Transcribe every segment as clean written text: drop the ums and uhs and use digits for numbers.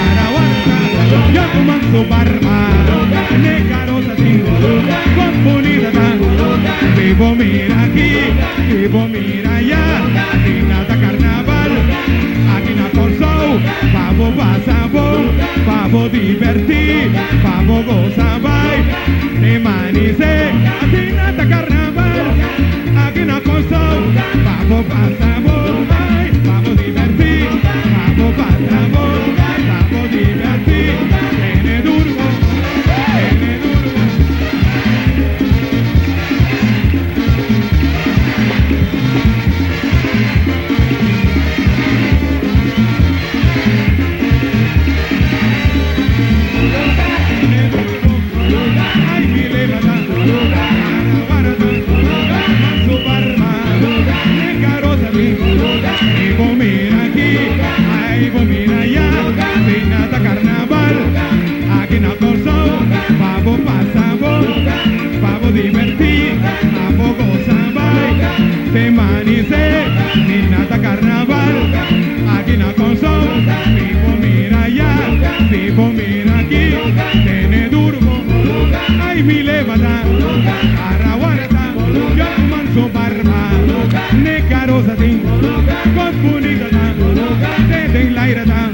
Araguarda, ya toman su barba, negarosa sin con bonita tan. Vivo mira aquí, vivo mira allá, aquí nada carnaval, aquí nada corso, pavo pasabo, pavo divertir, pavo gozar, de manice, aquí nada carnaval, aquí nada corso, pavo pasabo, pavo divertir, pavo pasabo, pavo divertir, tiene duro, tiene duro. Ay, mi levada, araguarda, su barba, negarosa vivo mira aquí, ay, vivo mira allá, sin nada carnaval, aquí no corso, pavo pasabo, pavo divertir, pavo gozar, de manice, sin nada carnaval, aquí no corso, vivo mira allá, vivo mira aquí, tiene durbo, ay, mi levada, araguarda, yo toman su barba, negarosa sin, con bonita tan, desde la ira tan,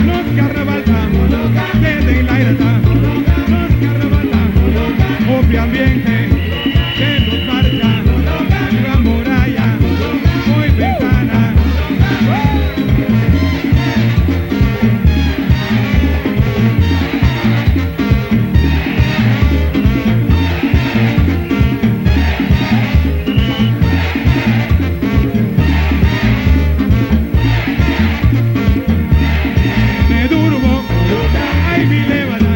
los carnaval tan, desde la ira tan, los carnaval tan, obvio ambiente, que nos marcha, la muralla, muy ventana. Me durbo, ay, mi levada,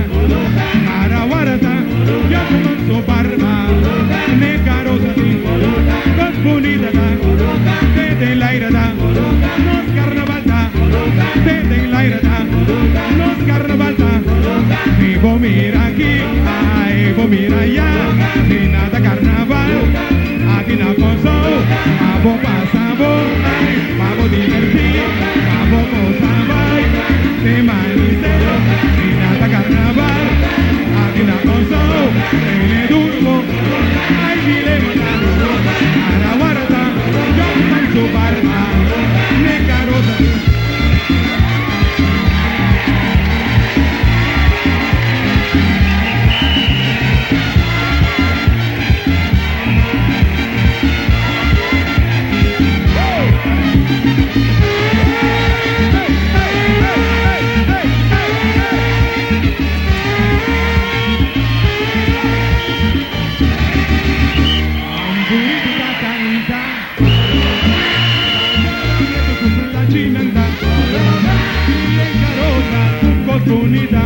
araguarda, ya toman su barba, negarosa sin, con bonita tan, desde la ira tan, los carnaval tan, desde la ira tan, los carnaval tan, vivo mira aquí, ay, vivo mira allá, sin nada carnaval, aquí no corso, pavo pasabo, pavo divertir, pavo gozar, de manicero, sin nada carnaval, aquí no corso, tiene durbo, ay, mi levada, araguarda, yo toman su barba, negarosa. Bonita